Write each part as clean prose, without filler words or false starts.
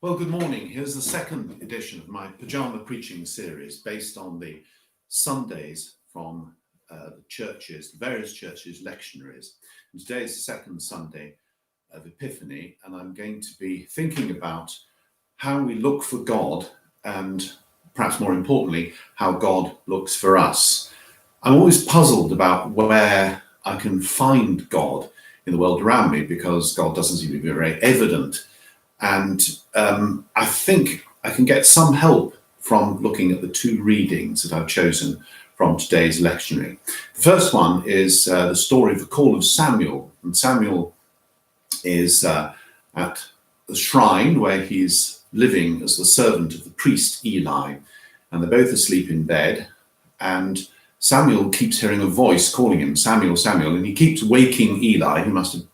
Well, good morning. Here's the second edition of my Pyjama Preaching series based on the Sundays from the churches, the various churches' lectionaries. And today is the second Sunday of Epiphany, and I'm going to be thinking about how we look for God and, perhaps more importantly, how God looks for us. I'm always puzzled about where I can find God in the world around me because God doesn't seem to be very evident. And I think I can get some help from looking at the two readings that I've chosen from today's lectionary. The first one is the story of the call of Samuel. And Samuel is at the shrine where he's living as the servant of the priest Eli. And they're both asleep in bed. And Samuel keeps hearing a voice calling him, Samuel, Samuel. And he keeps waking Eli, who must have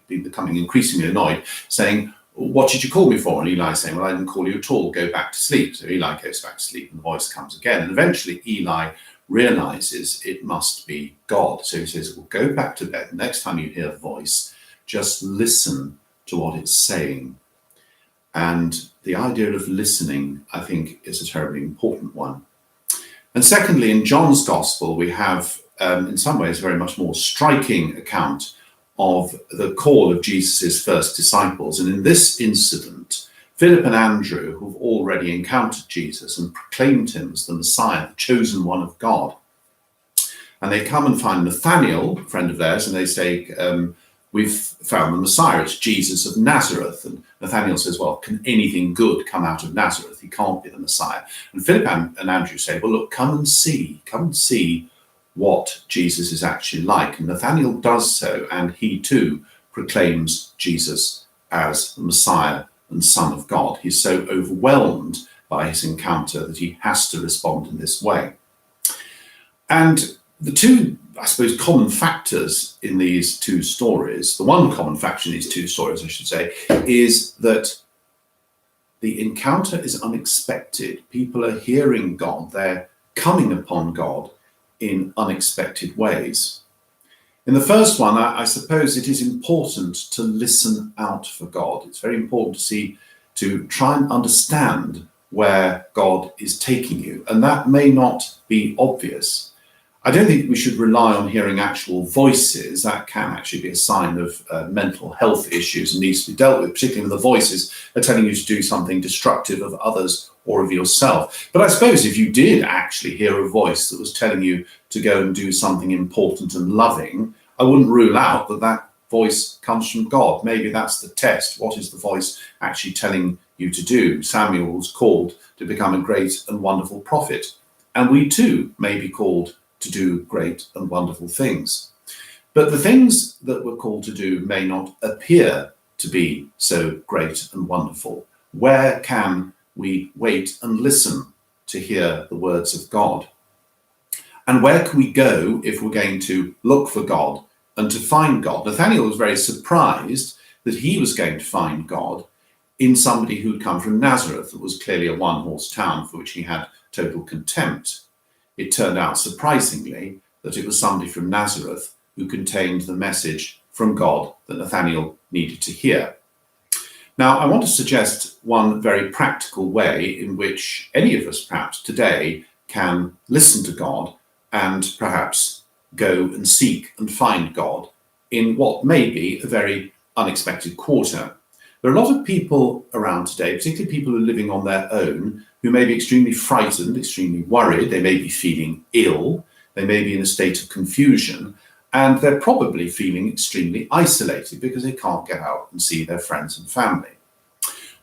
been becoming increasingly annoyed, saying, "What did you call me for?" And Eli's saying, "Well, I didn't call you at all. Go back to sleep." So Eli goes back to sleep and the voice comes again. And eventually Eli realizes it must be God. So he says, "Well, go back to bed. Next time you hear a voice, just listen to what it's saying." And the idea of listening, I think, is a terribly important one. And secondly, in John's Gospel, we have, in some ways, a very much more striking account of the call of Jesus's first disciples. And in this incident, Philip and Andrew, who've already encountered Jesus and proclaimed him as the Messiah, the chosen one of God, and they come and find Nathanael, a friend of theirs, and they say, "We've found the Messiah, it's Jesus of Nazareth." And Nathanael says, "Well, can anything good come out of Nazareth? He can't be the Messiah." And Philip and Andrew say, "Well, look, come and see what Jesus is actually like." And Nathanael does so, and he too proclaims Jesus as the Messiah and Son of God. He's so overwhelmed by his encounter that he has to respond in this way. And the two, I suppose, common factors in these two stories, the one common factor in these two stories, I should say, is that the encounter is unexpected. People are hearing God, they're coming upon God in unexpected ways. In the first one, I suppose it is important to listen out for God. It's very important to try and understand where God is taking you. And that may not be obvious. I don't think we should rely on hearing actual voices. That can actually be a sign of mental health issues and needs to be dealt with, particularly when the voices are telling you to do something destructive of others or of yourself. But I suppose if you did actually hear a voice that was telling you to go and do something important and loving, I wouldn't rule out that that voice comes from God. Maybe that's the test. What is the voice actually telling you to do? Samuel was called to become a great and wonderful prophet. And we too may be called to do great and wonderful things. But the things that we're called to do may not appear to be so great and wonderful. Where can we wait and listen to hear the words of God? And where can we go if we're going to look for God and to find God? Nathanael was very surprised that he was going to find God in somebody who'd come from Nazareth. It was clearly a one-horse town for which he had total contempt. It turned out, surprisingly, that it was somebody from Nazareth who contained the message from God that Nathanael needed to hear. Now, I want to suggest one very practical way in which any of us, perhaps today, can listen to God and perhaps go and seek and find God in what may be a very unexpected quarter. There are a lot of people around today, particularly people who are living on their own, who may be extremely frightened, extremely worried. They may be feeling ill. They may be in a state of confusion. And they're probably feeling extremely isolated because they can't get out and see their friends and family.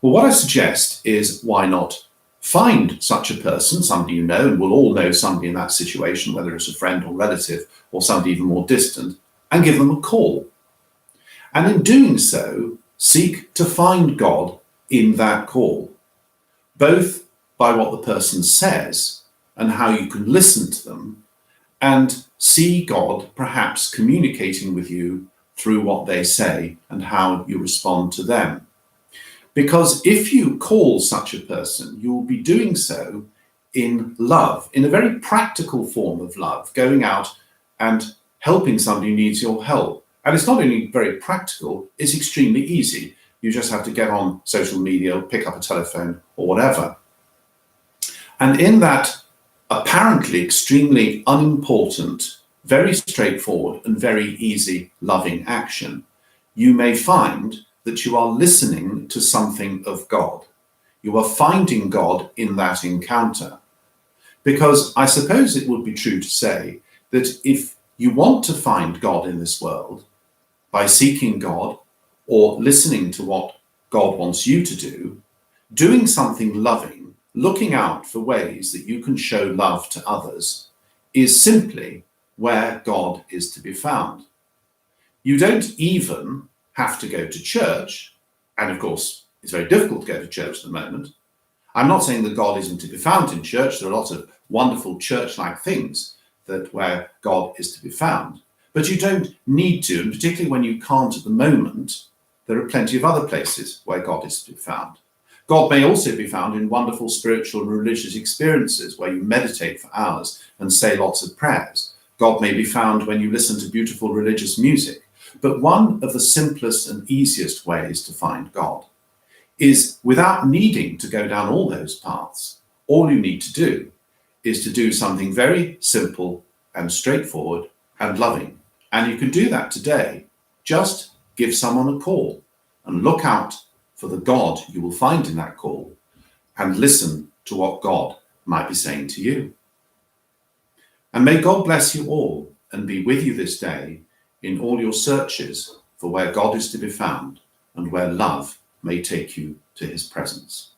Well, what I suggest is, why not find such a person, somebody you know, and we'll all know somebody in that situation, whether it's a friend or relative or somebody even more distant, and give them a call. And in doing so, seek to find God in that call, both by what the person says and how you can listen to them, and see God perhaps communicating with you through what they say and how you respond to them. Because if you call such a person, you will be doing so in love, in a very practical form of love, going out and helping somebody who needs your help. And it's not only very practical, it's extremely easy. You just have to get on social media, pick up a telephone or whatever. And in that apparently extremely unimportant, very straightforward and very easy loving action, you may find that you are listening to something of God. You are finding God in that encounter. Because I suppose it would be true to say that if you want to find God in this world by seeking God or listening to what God wants you to do, doing something loving, looking out for ways that you can show love to others, is simply where God is to be found. You don't even have to go to church, and of course, it's very difficult to go to church at the moment. I'm not saying that God isn't to be found in church. There are lots of wonderful church-like things where God is to be found. But you don't need to, and particularly when you can't at the moment, there are plenty of other places where God is to be found. God may also be found in wonderful spiritual and religious experiences where you meditate for hours and say lots of prayers. God may be found when you listen to beautiful religious music. But one of the simplest and easiest ways to find God is, without needing to go down all those paths, all you need to do is to do something very simple and straightforward and loving. And you can do that today. Just give someone a call and look out for the God you will find in that call and listen to what God might be saying to you. And may God bless you all and be with you this day in all your searches for where God is to be found and where love may take you to his presence.